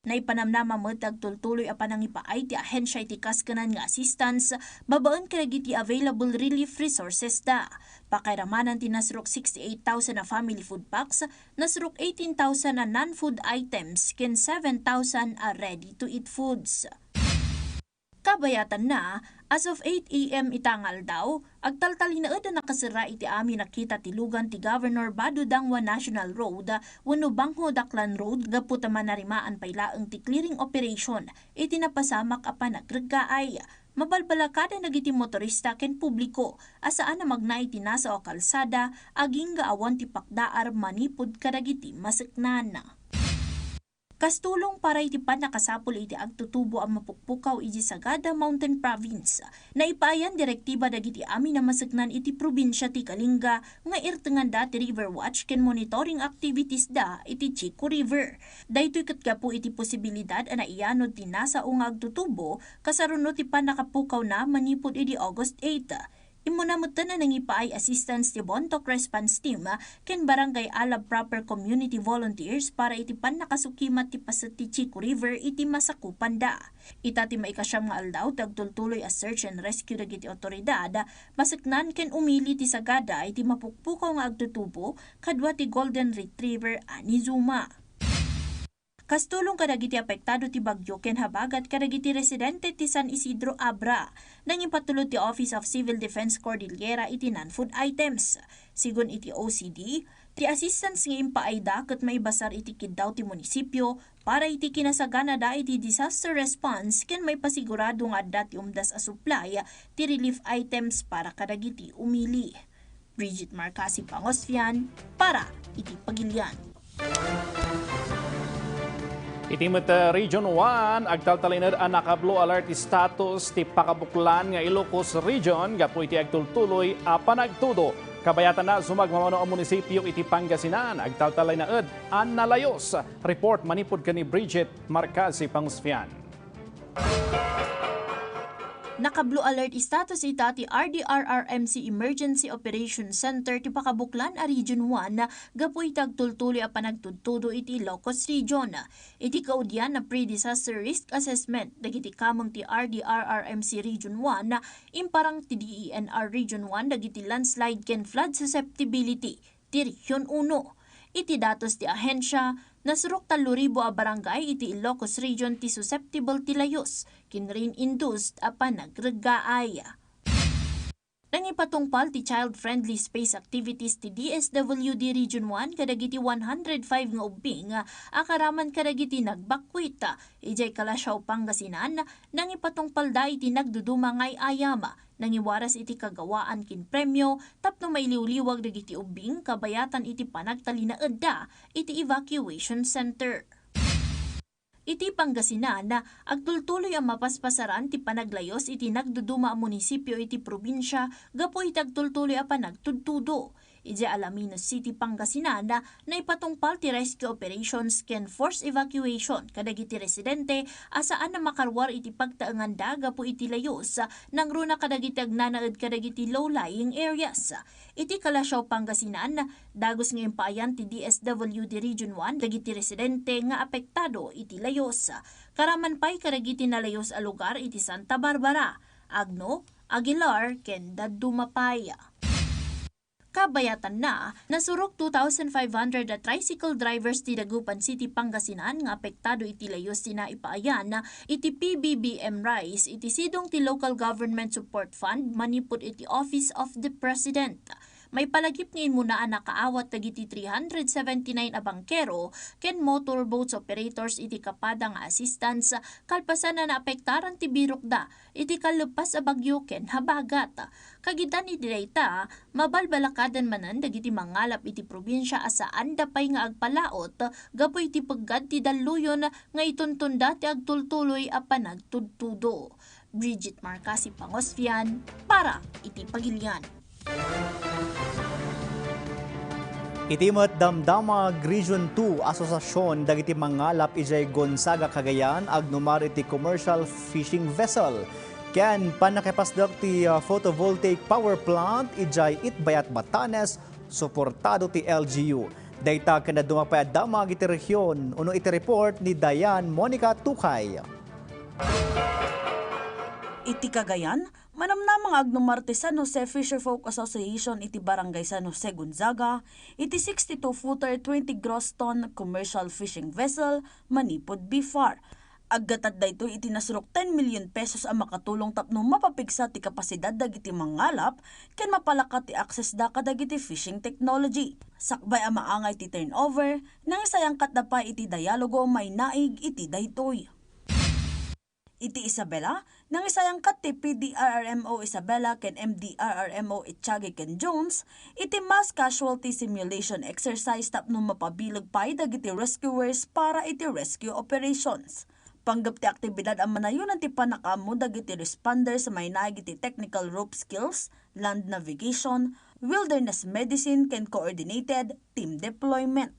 Naipanamnama met agtultuloy a panangipaay ti ahensya iti kaskanan nga assistance babaan kadagiti available relief resources da. Pakairamanan ti nasurok 68,000 na family food packs, nasurok 18,000 na non-food items ken 7,000 a ready-to-eat foods. Kabayatan na, as of 8 a.m. itangal daw, agtaltalinaed na nakasira iti amin nakita tilugan ti Governor Badu Dangwa National Road, wano Bangho Daklan Road, gaputaman narimaan pailaeng ti clearing operation, iti napasamak apan nagreggaay. Mabalbalakada nagiti motorista ken publiko, asaan na magnay ti nasa o kalsada, aging gaawan ti pakdaar manipod kadagiti maseknan. Kastulong para iti pan nakasapol iti agtutubo ang mapukpukaw iti Sagada Mountain Province. Naipaayan direktiba dagiti amin na masagnan iti probinsya ti Kalinga nga irtengan dati river watch ken monitoring activities da iti Chico River. Daytoy katgapo iti posibilidad na iyanod ti nasa o nga agtutubo kasarunod ti pan nakapukaw na manipod iti August 8. Imunamutan na nangipaay assistance ti Bontoc Response Team ken Barangay Alab Proper Community Volunteers para iti pan nakasukimat ti pasat ti Chico River iti masakupan da. Ita ti maikasyam nga aldaw tagtultuloy a search and rescue dagiti otoridad, masaknan ken umili ti Sagada iti mapukpukaw nga agtutubo kadwa ti Golden Retriever ani Zuma. Kastulong kadagiti apektado ti bagyo ken habagat kadagiti residente ti San Isidro Abra nang ipatulod ti Office of Civil Defense Cordillera iti non-food items. Sigon iti OCD, ti assistance nga impaayda ket maibasar iti kiddaw ti munisipyo para iti kinasagana da iti disaster response ken may pasigurado nga adda ti umdas a supply ti relief items para kadagiti umili. Bridget Marcasi Pangosfian para iti Pagilian. Itimot Region 1, agtaltalinad ang naka-blue alert status ti Pakabuklan nga Ilocos Region, gapo iti agtultuloy a panagtudo. Kabayatan na sumagmamano ang munisipyo iti Pangasinan, agtaltalinad ang nalayos. Report manipod ka ni Bridget Marcasi Pangosfian. Naka-blue alert status ita ti RDRRMC Emergency Operation Center ti Pakabuklan a Region 1 gapoy tagtultuloy a panagtudtudo iti Ilocos Region. Iti kaudyan na pre-disaster risk assessment dagiti kamang ti RDRRMC Region 1 imparang ti DENR Region 1 dagiti landslide ken flood susceptibility ti Region 1. Iti datos ti ahensya, nasurok 3,000 a barangay iti Ilocos Region ti susceptible ti layos, kin rain-induced a panagreggaay. Nangipatungpal ti child-friendly space activities ti DSWD Region 1 kadagiti 105 nga ubing akaraman kadagiti nagbakwit. Ijay Kalasyaw Pangasinan, nangipatungpal da iti nagduduma ngay ayama. Nangiwaras iti kagawaan kin premyo tapno may liwliwag dagiti ubing kabayatan iti panagtalinaed da iti evacuation center. Iti Pangasinan, agtultuloy ang mapaspasaran ti panaglayos iti nagduduma ang munisipyo iti probinsya gapo iti agtultuloy ang panagtudtudo. Iti Alaminos City, Pangasinan na ipatungpal ti rescue operations ken force evacuation kadagiti residente asaan na makarwar iti pagtaengan da gapo iti layos nang runa kadagiti agnanaed kadagiti low-lying areas. Iti Kalasyaw, Pangasinan, dagos nga impaayan ti DSWD Region 1 dagiti residente nga apektado iti layos. Karaman pay kadagiti nalayos a lugar iti Santa Barbara, Agno, Aguilar ken Dadumapay. Kabayatan na, nasurok 2,500 na tricycle drivers ti Dagupan City, Pangasinan nga apektado iti layos ti naipaayan na iti PBBM Rise iti sidong ti Local Government Support Fund manipod iti Office of the President. May palagip ngayon muna ang nakaawat tagiti 379 a bangkero ken motorboats operators iti kapada nga assistance kalpasan na naapektaran ti birokda iti kalupas a bagyo ken habagat. Kagitan iti dayta, mabalbalakadan manan dagiti mangalap iti probinsya asaan dapay nga agpalaot gapoy iti peggad ti daluyon nga ituntunda ti agtultuloy a panagtudtudo. Bridget Marcasi Pangosfian para iti Pagilian. Itimot Damdamag Region 2 Asosasyon dagiti mangalap ijay Gonzaga, Cagayan agnumar iti commercial fishing vessel. Ken panakipasdak ti photovoltaic power plant ijay Itbayat, Batanes suportado ti LGU. Dayta ken dumapay damag iti rehiyon uno iti report ni Dayan Monica Tukay. Iti Cagayan, manamnamang agnumarte San Jose Fisherfolk Association iti Barangay San Jose, Gonzaga, iti 62-footer 20 gross ton commercial fishing vessel manipod BFAR. Aggatad dayto iti nasruk 10 million pesos ang makatulong tapno mapapigsa ti kapasidad dagiti mangalap ken mapalakat ti access da kadagiti fishing technology. Sakbay ang maangay ti turnover nang isayang katda iti dialogo may naig iti daytoy. Iti Isabela, nang isayang kat ti PDRRMO Isabela ken MDRRMO Itchagi ken Jones, iti mass casualty simulation exercise tapno mapabilag pay dagiti rescuers para iti rescue operations. Panggap ti aktibidad ang manayunan ti panakamu dagiti responders sa may naig iti technical rope skills, land navigation, wilderness medicine ken coordinated team deployment.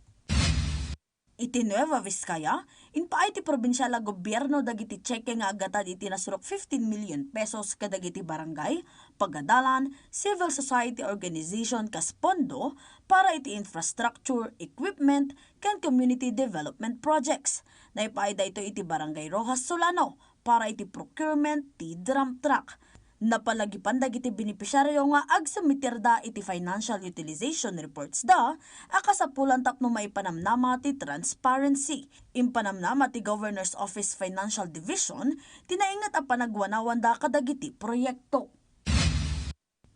Iti Nueva Vizcaya, inpaay ti probinsyala gobyerno dagiti cheque nga agatad iti nasruk 15 million pesos kadagiti barangay, pagadalan, civil society organization kas pondo para iti infrastructure, equipment, ken community development projects. Naipaay dayto iti barangay Rojas Solano para iti procurement ti drum truck. Napalagipan dagiti benepisyaryo nga agsumitir da iti financial utilization reports da, akasapulan tapno maipanamnama ti transparency. Impanamnama ti Governor's Office Financial Division, tinaingat ang panagwanawan da kadagiti proyekto.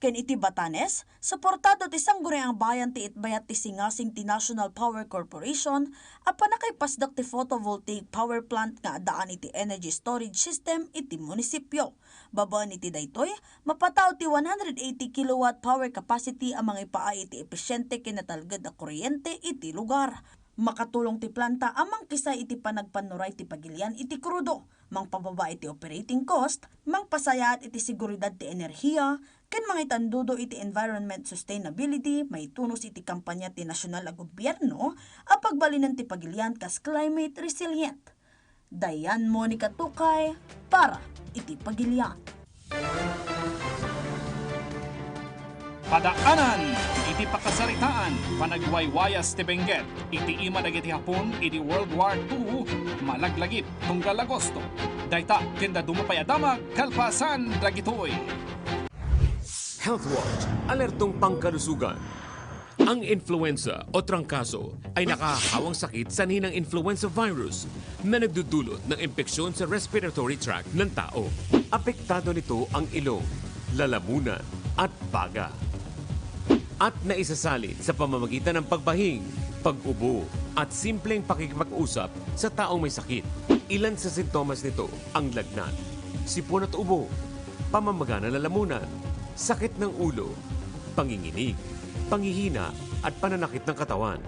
Ken iti Batanes, suportado ti sangguniang bayan ti itbayat ti singasing ti National Power Corporation apan nakaypasdak ti photovoltaic power plant nga adaan iti energy storage system iti munisipyo. Babaan iti daytoy, mapataw ti 180 kilowatt power capacity ang mga ipaay iti epesyente kinatalgad na kuryente iti lugar. Makatulong ti planta amang kisay iti panagpanuray ti pagilian iti krudo, mangpababa iti operating cost, mangpasayat iti seguridad ti enerhiya, ken mga itandudo iti environment sustainability, may tunos iti kampanya ti nasyonal a gobyerno a pagbalinan ti pagilian kas climate resilient. Dayan Monica Tukay para iti pagilian. Padaanan, iti pakasaritaan, panagwaywayas ti Benguet, iti ima dagiti hapon, iti World War II, malaglagip, tunggal Agosto. Dayta, kenda dumapay adamag, kalpasan, dagitoy. Health Watch, alertong pangkalusugan. Ang influenza o trangkaso ay nakahawang sakit sanhi ng influenza virus na nagdudulot ng impeksyon sa respiratory tract ng tao. Apektado nito ang ilong, lalamunan at baga. At naisasalin sa pamamagitan ng pagbahing, pag-ubo at simpleng pakikipag-usap sa taong may sakit. Ilan sa sintomas nito ang lagnat, sipon at ubo, pamamaga ng lalamunan, sakit ng ulo, panginginig, panghihina at pananakit ng katawan.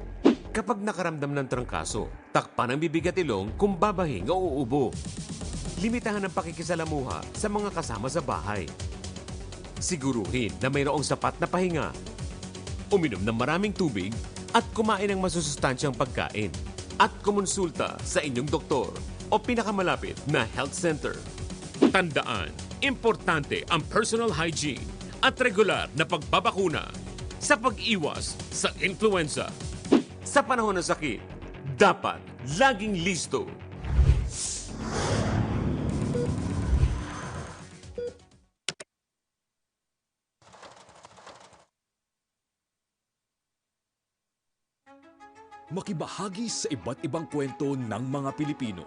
Kapag nakaramdam ng trangkaso, takpan ang bibig at ilong kung babahing o uubo. Limitahan ang pakikisalamuha sa mga kasama sa bahay. Siguruhin na mayroong sapat na pahinga. Uminom ng maraming tubig at kumain ng masusustansyang pagkain. At kumonsulta sa inyong doktor o pinakamalapit na health center. Tandaan, importante ang personal hygiene at regular na pagbabakuna sa pag-iwas sa influenza. Sa panahon ng sakit, dapat laging listo. Makibahagi sa iba't ibang kwento ng mga Pilipino.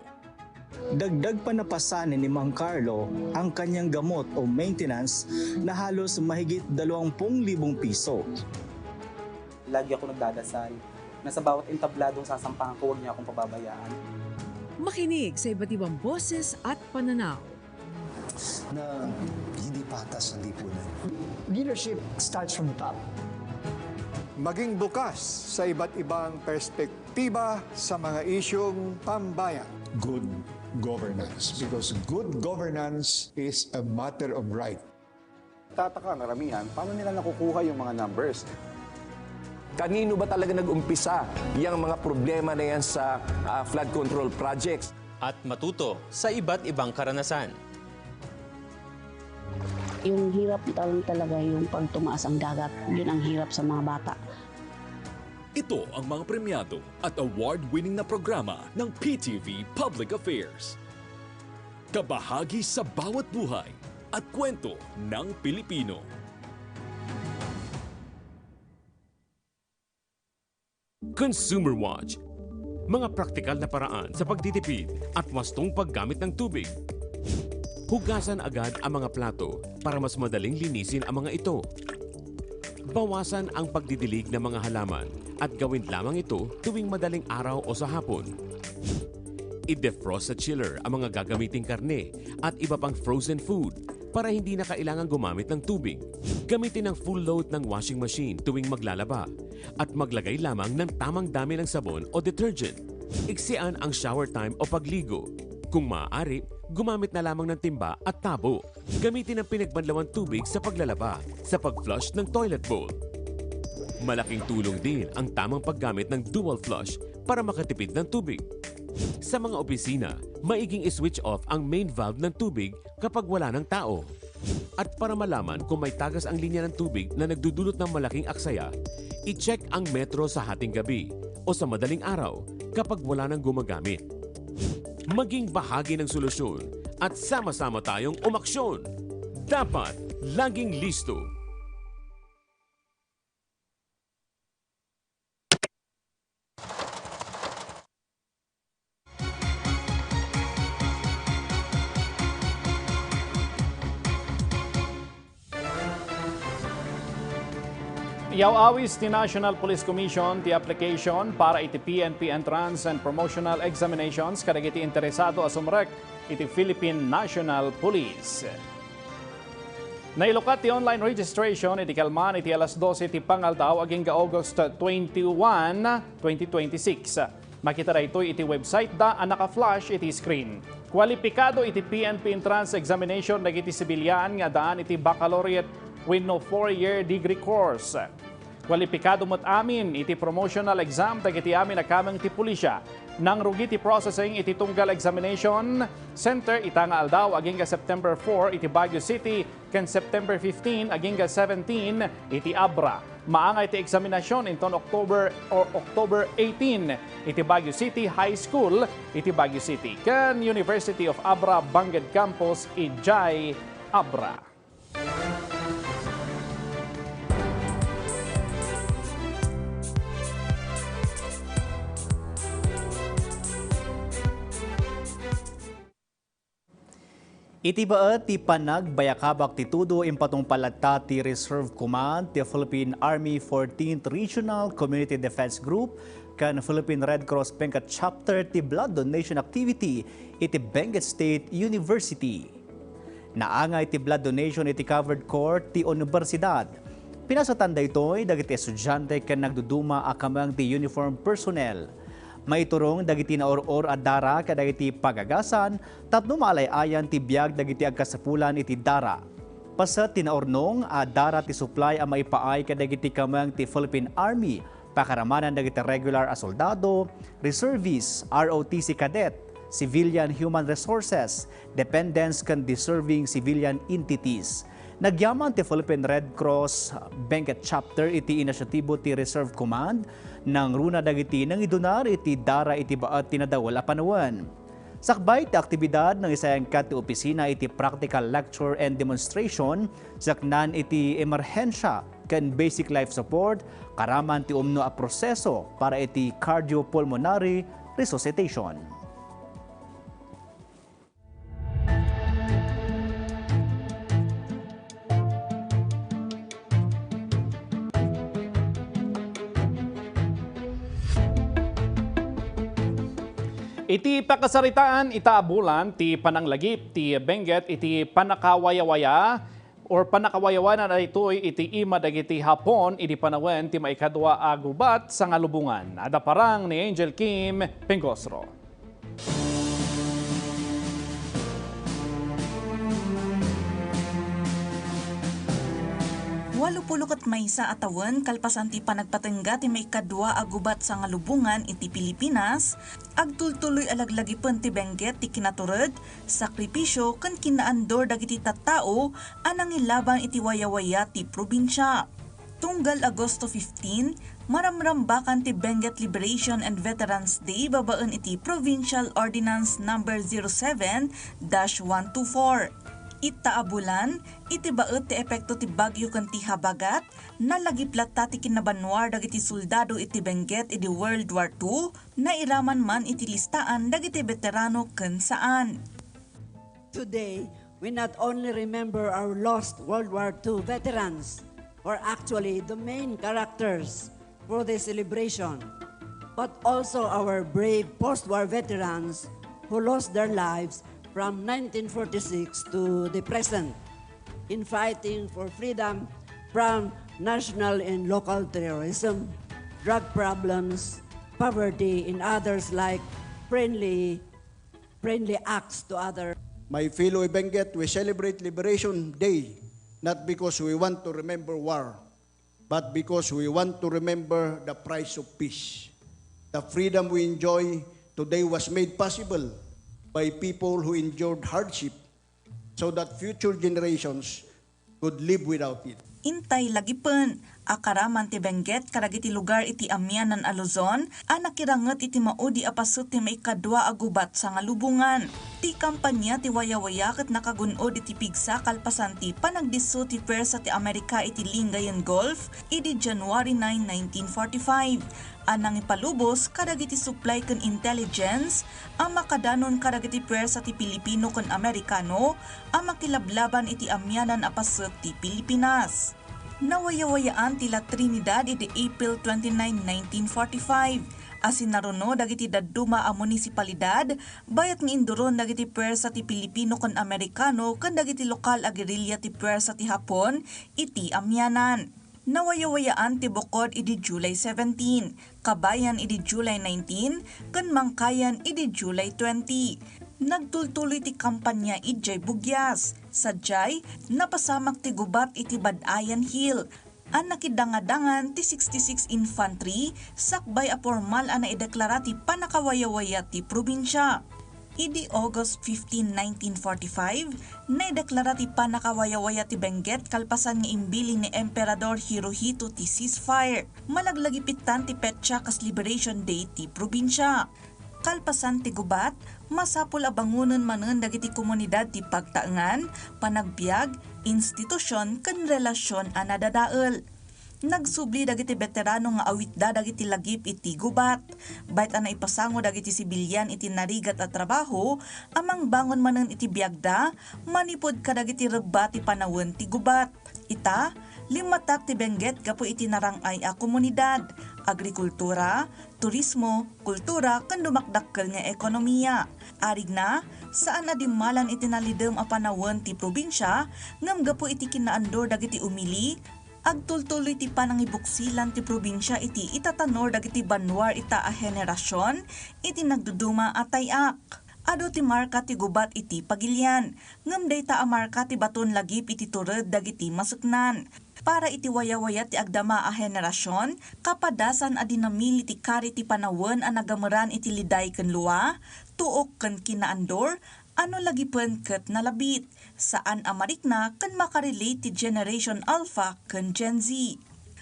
Dagdag pa napasanin ni Mang Carlo ang kanyang gamot o maintenance na halos mahigit 20,000 piso. Lagi ako nagdadasal na sa bawat entabladong sasampahan ko, huwag niya akong pababayaan. Makinig sa iba't ibang boses at pananaw. Na hindi patas ang lipunan. Leadership starts from the top. Maging bukas sa iba't ibang perspektiba sa mga isyong pambayan. Good governance, because good governance is a matter of right. Tataka ang karamihan, paano nila nakukuha yung mga numbers? Kanino ba talaga nag-umpisa yung mga problema na yan sa flood control projects? At matuto sa iba't ibang karanasan. Yung hirap talaga yung pag tumaas ang dagat. Yun ang hirap sa mga bata. Ito ang mga premyado at award-winning na programa ng PTV Public Affairs. Kabahagi sa bawat buhay at kwento ng Pilipino. Consumer Watch, mga praktikal na paraan sa pagtitipid at wastong paggamit ng tubig. Hugasan agad ang mga plato para mas madaling linisin ang mga ito. Bawasan ang pagdidilig ng mga halaman at gawin lamang ito tuwing madaling araw o sa hapon. I-defrost sa chiller ang mga gagamiting karne at iba pang frozen food para hindi na kailangan gumamit ng tubig. Gamitin ang full load ng washing machine tuwing maglalaba at maglagay lamang ng tamang dami ng sabon o detergent. Iksian ang shower time o pagligo. Kung maaari, gumamit na lamang ng timba at tabo. Gamitin ang pinagbanlawang tubig sa paglalaba, sa pag-flush ng toilet bowl. Malaking tulong din ang tamang paggamit ng dual flush para makatipid ng tubig. Sa mga opisina, maiging i-switch off ang main valve ng tubig kapag wala ng tao. At para malaman kung may tagas ang linya ng tubig na nagdudulot ng malaking aksaya, i-check ang metro sa hating gabi o sa madaling araw kapag wala nang gumagamit. Maging bahagi ng solusyon at sama-sama tayong umaksyon. Dapat laging listo. Iawawis ni National Police Commission ti application para iti PNP Entrance and Promotional Examinations kadagiti interesado asumrek iti Philippine National Police. Nailukat ti online registration iti kalman iti alas 12 ti Pangaldaw aging August 21, 2026. Makita na ito iti website da ang naka-flash iti screen. Kwalipikado iti PNP Entrance Examination dagiti sibilyan nga daan iti baccalaureate with no 4-year degree course. Kwalipikado mo't amin iti promotional exam dagiti amin akamang ti pulisya. Nang rugi ti processing iti tunggal examination center itanga aldaw aging September 4 iti Baguio City ken September 15 aging 17 iti Abra. Maangay ti eksaminasyon inton October 18 iti Baguio City High School iti Baguio City ken University of Abra Banged Campus Ijay Abra. Iti baet ti panagbayakabak ti tudo impatong palata ti Reserve Command ti Philippine Army 14th Regional Community Defense Group kan Philippine Red Cross Benguet Chapter ti Blood Donation Activity iti Benguet State University. Naangay ti blood donation iti covered court ti universidad. Pinasatanda ito'y dagiti estudyante kan nagduduma akamang ti uniform personnel. Maiturong dagiti na or at dara kadagiti pagagasan tapno maalayayan ti biag dagiti agkasapulan iti dara. Pasat tinaornong a dara ti supply a maipaay kadagiti kamang ti Philippine Army pakaramanan dagiti regular a soldado, reservists, ROTC cadet, civilian human resources, dependents kan deserving civilian entities. Nagyaman ti Philippine Red Cross Benguet Chapter iti inisyatibo ti Reserve Command nang runa dagiti nang idunar iti dara iti baat tinadawal a panawan. Sakbay ti aktibidad ng isayang kat ti opisina iti practical lecture and demonstration saknan iti emerhensya ken basic life support karaman ti umno a proseso para iti cardiopulmonary resuscitation. Iti pakasaritaan itaabulan ti pananglagip ti Benguet iti panakawayawaya or panakawayawanan na ito'y iti ima dagiti hapon iti panawen ti maikadwa agubat sa ngalubungan. Ada parang ni Angel Kim Pengosro. Walupulukat maysa atawan kalpasan ti panagpatengga ti may kadwa agubat sa ngalubungan iti Pilipinas, agtultuloy alaglagipon ti Benguet ti kinaturod, sakripisyo kan kinaandor dagiti tattao anang ilabang iti wayawaya ti probinsya. Tunggal Agosto 15, maramrambakan ti Benguet Liberation and Veterans Day babaan iti Provincial Ordinance No. 07-124. Ita abulan, iti baet ti epekto ti bagyo kan ti habagat, nalagiplat ti kinabanwar dagiti soldado iti Benguet iti World War II, na iraman man iti listaan dagiti veterano kan saan. Today, we not only remember our lost World War II veterans, who are actually the main characters for this celebration, but also our brave post-war veterans who lost their lives from 1946 to the present in fighting for freedom from national and local terrorism, drug problems, poverty, and others like friendly acts to others. My fellow Benguet, we celebrate Liberation Day not because we want to remember war, but because we want to remember the price of peace. The freedom we enjoy today was made possible by people who endured hardship so that future generations could live without it. Intay lagipen, akaraman ti Benguet karagiti lugar iti Amianan a Luzon, anakiranget iti maudi apasut ti maikadwa agubat sa ngalubungan. Ti kampanya ti waya-waya ket nakagunod iti pigsa kalpasan ti panagdisso ti pwersa ti Amerika iti Lingayen Gulf iti January 9, 1945. Anang ipalubos kadagiti supply ken intelligence ang makadanon kadagiti pwersa ti Pilipino ken Amerikano ang makilablaban iti Amianan a paset ti Pilipinas. Nawaya-wayaan tila Trinidad iti April 29, 1945. Asin naruno dagiti dadduma a munisipalidad bayat nga induron dagiti pwersa ti Pilipino ken Amerikano ken dagiti lokal a gerilya ti pwersa ti Hapon iti Amianan. Nawaya-wayaan ti Bukod iti July 17, Kabayan iti July 19, ken Mangkayan iti July 20. Nagtultuloy ti kampanya ijay bugyas. Sadyay, napasamak ti gubat iti Badayan Hill. Ang nakidangadangan ti 66 Infantry, sakbay a formal na ideklara ti panakawaya-waya ti probinsya. Idi August 15, 1945, naideklara ti panakawaya-waya ti Benguet kalpasan nga imbiling ni Emperador Hirohito ti ceasefire. Malaglagipitan ti petsa kas Liberation Day ti probinsya. Kalpasan ti gubat, masapul a bangunan manen dagiti komunidad ti pagtaengan, panagbiag, institusyon ken relasyon a nadadael. Nagsubli dagiti veterano nga awitda dagiti lagip iti gubat. Bayt ana ipasango dagiti sibilyan iti narigat at trabaho, amang bangon manen iti biagda, manipod kadagiti rebba ti panawon ti gubat. Ita, limatak ti Benguet gapu iti narangay a komunidad, agrikultura, turismo, kultura, ken dumakdakkel nga ekonomiya. Arig na, saan adimalan iti nalidem a panawon ti probinsya, ngem gapu iti kinaandor dagiti umili, agtultuloy ti panangibuksilan ti probinsya iti itatanor dagiti banwar ita a henerasyon, iti nagduduma atayak. Ado ti marka ti gubat iti pagilyan, ngem dayta a marka ti baton lagip iti tured dagiti masuknan. Para iti waya-waya ti agdama a henerasyon, kapadasan a dinamili ti kari ti panawon a nagameran iti liday ken luwa, tuok ken kinaandor, ano lagi pen ket nalabit, saan amarikna ken makarelate ti Generation Alpha ken Gen Z.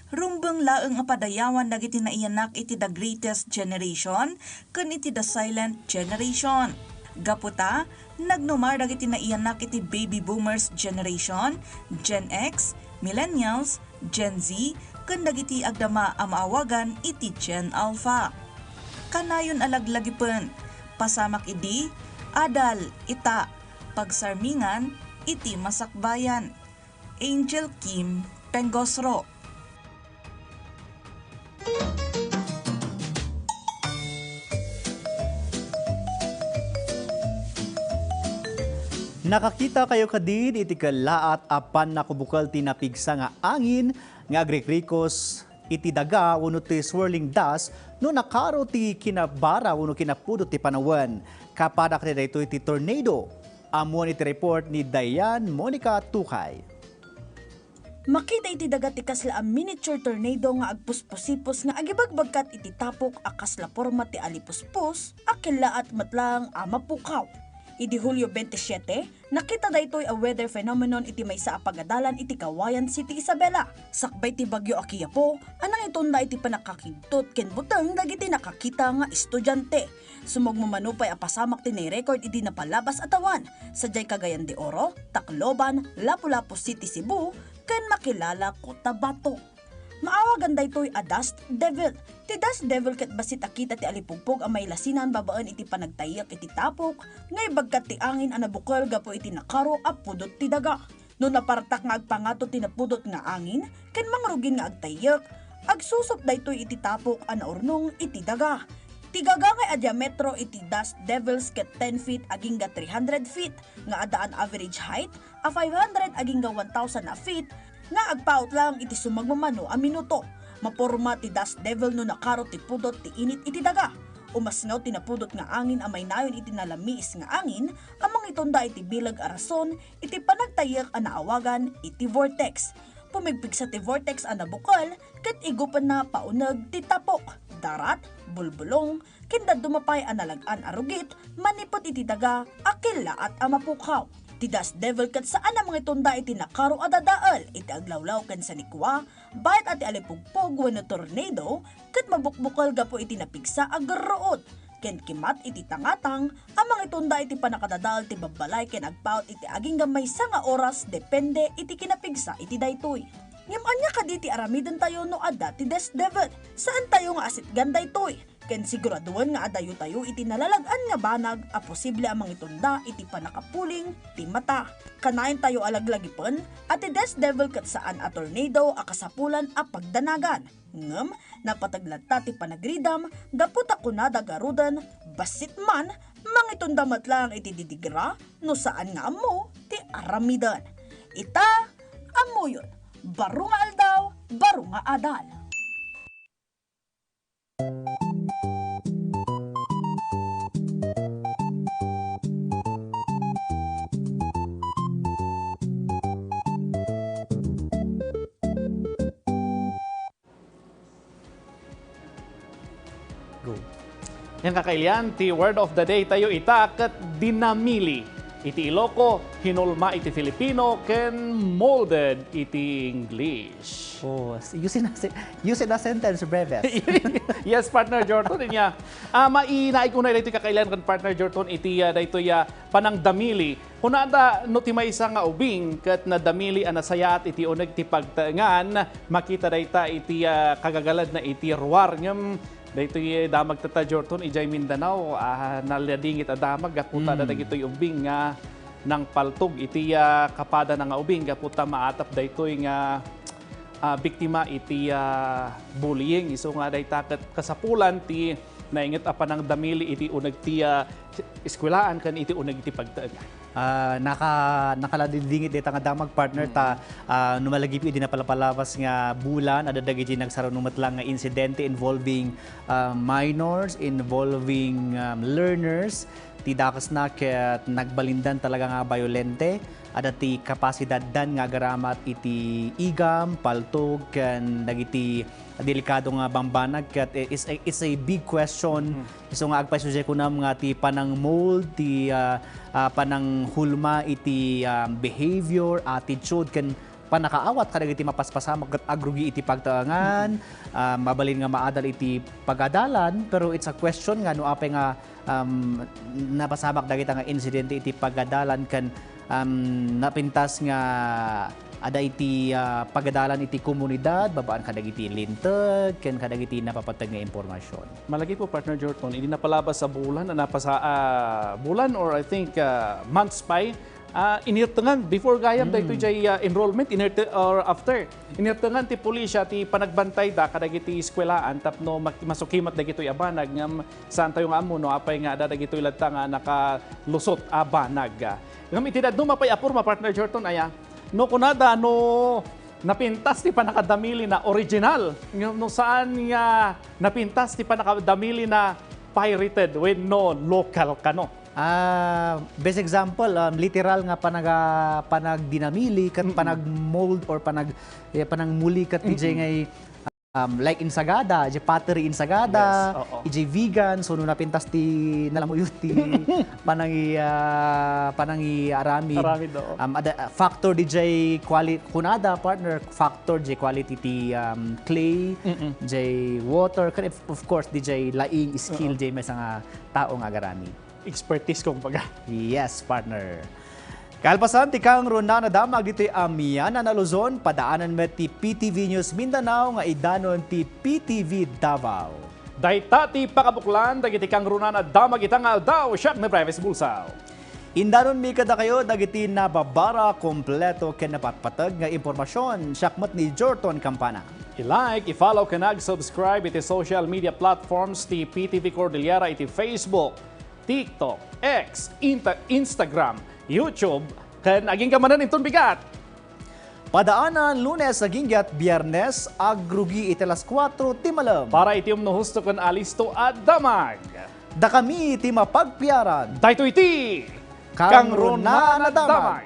Rumbeng laeng apadayawan dagiti naiyanak iti the greatest generation ken iti the silent generation. Gaputa, nagnumar dagiti naiyanak iti baby boomers generation, Gen X, millennials, Gen Z, ken dagiti agdama a maawagan iti Gen Alpha. Kanayon alaglagipon, pasamak idi, adal, ita, pagsarmingan, iti masakbayan. Angel Kim Pengosro. Nakakita kayo kadid iti kalaat apan nakubukal ti napigsa nga angin nga agrikrikos iti daga uno ti swirling dust no nakaro ti kinabara uno kinapudo ti panawan. Kapadak ni dayto iti tornado. Amuan iti report ni Dayan Monica Tukay. Makita iti daga ti kasla a miniature tornado nga agpuspusipos nga agibagbagkat iti tapok a kasla forma ti alipuspos, akila at matlang a mapukaw. Idi Hulyo 27, nakita daytoy a weather phenomenon iti maysa a pagadalan iti Kawayan City, Isabela. Sakbay ti bagyo Akiapo, anang itunda iti panakakigtot ken buteng dagiti nakakita nga estudyante. Sumagmamanupay a pasamak ti record iti napalabas atawan. Sadyay Cagayan de Oro, Tacloban, Lapu-Lapu City, Cebu, ken makilala Cotabato. Maawagan daytoy a dust devil. Ti dust devil ket basit akita ti alipugpog a may lasinan babaan iti panagtayak iti tapok, ngay bagkat ti angin a nabukal gapo iti nakaro a pudot ti daga. No napartak nga agpangato ti napudot nga angin, ken mangrugin nga agtayak, agsusop daytoy iti tapok a naurnong iti daga. Tigaga nga a diametro iti dust devils ket 10 feet aging ga 300 feet, nga adaan average height a 500 aging ga 1,000 a feet, nga agpaut lang iti sumagmamano a minuto. Maporma ti dust devil no nakaro ti pudot ti init iti daga. Umasngaw ti napudot nga angin a may nayon iti nalamiis nga angin, amang itonda iti bilag a rason iti panagtayak a naawagan iti vortex. Pumigpig sa ti vortex a nabukal, ket igupan na paunag ti tapok, darat, bulbulong, kinda dumapay a nalagan a rugit, manipot iti daga, akila at a mapukhaw. Ti dust devil kat saan ang mga tunda iti nakaro adadaal iti aglawlaw kan sa nikwa, bayat ati alipugpog wano tornado, kat mabukbukal gapo iti napigsa agarroot. Ken kimat iti tangatang, ang mga tunda iti panakadadaal ti babalay ken agpaut iti aging gamay sa nga oras depende iti kinapigsa iti daytoy. Ngimanya kaditi aramiden tayo no adda ti dust devil, saan tayo nga asit ganday toy? Ken siguraduan nga adayo tayo iti nalalagan nga banag a posible amang itunda iti panakapuling ti mata. Kanayon tayo alaglagipon at ti dust devil kat saan a tornado a kasapulan a pagdanagan. Ngem napataglata ti panagridam gaputa kunada garudan basit man mangitunda matlang iti didigra no saan nga amo ti aramidan. Ita amo yun. Baro nga aldaw, baro nga adal. Yan kakailian, ti word of the day tayo itakat dinamili. Iti Iloco, hinulma iti Filipino, ken molded iti English. Oh, using a sentence, breve. Yes, partner Jorton, niya. Mainaig ko na iti kakailan kan partner Jorton, iti dayto ya panang damili. Kunada no ti maysa nga ubing ket na damili anasayat iti uneg ti pagtaengan, makita dayta iti kagagalad na iti ruar ngem dayto damag tata Jorton ijay Mindanao naladingit a damag gaputa dagitoy ubing nga nang paltog iti kapada nga ubing gaputa maatap daytoy nga biktima iti bullying iso nga dayta kasapulan ti nainget apan ng damili iti uneg ti eskwelaan kan iti uneg iti pagtaengan. Nakaladingit dito nga damag partner ta numalagip iti napalapalabas nga bulan adadag iti nagsaranumat lang nga insidente involving minors, involving learners ti dakas na ket nagbalindan talaga nga violente ada ti kapasidad dan nga garamat iti igam, paltog ken dagiti delikado nga bambanag ket it's a big question. So nga agpasuje ko na nga ti panang mold ti panang hulma iti behavior, attitude ken panakaawat kadagiti mapaspasamak ket agrugi iti pagtaangan, mabalin nga maadal iti pagadalan pero it's a question nga no apay nga napasamak dagiti nga insidente iti pagadalan ken napintas nga ada iti pagadalan iti komunidad babaan kadagiti linteg ken kadagiti napapatag nga impormasyon. Malagi po partner Jorton, hindi napalabas sa bulan napasa bulan or I think months pa inirtengan before gayam daytoy jay enrollment or after inirtengan ti pulisya ti panagbantay da kadagiti eskwelaan tapno masukimat dagitoy abanag ngam saan tayo nga amo no apay nga dagitoy ladta nga nakalusot abanag. Ngam iti dadno mapay apurma partner Jorton aya no kunada no napintas ti panakadamili na original no saan nga napintas ti panakadamili na pirated when no local kano. Best example, literal nga panagdinamili kat panagmold or panagmuli kat DJ ngay like insagada, di pateri insagada, Yes, oo. iji vegan, so nung napintas ti nalamuyuti, panangi aramid. Aramid, oo. Factor DJ quality, kunada partner, factor DJ quality ti clay, DJ water, of course DJ laing skill DJ may nga tao nga garami. Expertise kong baga. Yes, partner. Kalpasan, tikang runa na damag dito Amiana na Luzon, padaanan met ti PTV News Mindanao nga idanon ti PTV Davao. Dayta ti pakabuklan, dagiti kang runa na damag itang aldaw, siyak na Breves Bulsaw. Indanon mi kada kayo, dagiti nababara kompleto ken napatpatag nga impormasyon, siyakmat ni Jorton Campana. I-like, i-follow ka subscribe iti social media platforms ti PTV Cordillera iti Facebook, TikTok, X, Instagram, YouTube, kan aging kamanan itong bigat. Padaanan Lunes aginggat, Biyernes agrugi iti alas 4 ti malam. Para iti no husto kan alisto at damag. Da kami ti mapagpiaran. Dayto iti kang runa na damag.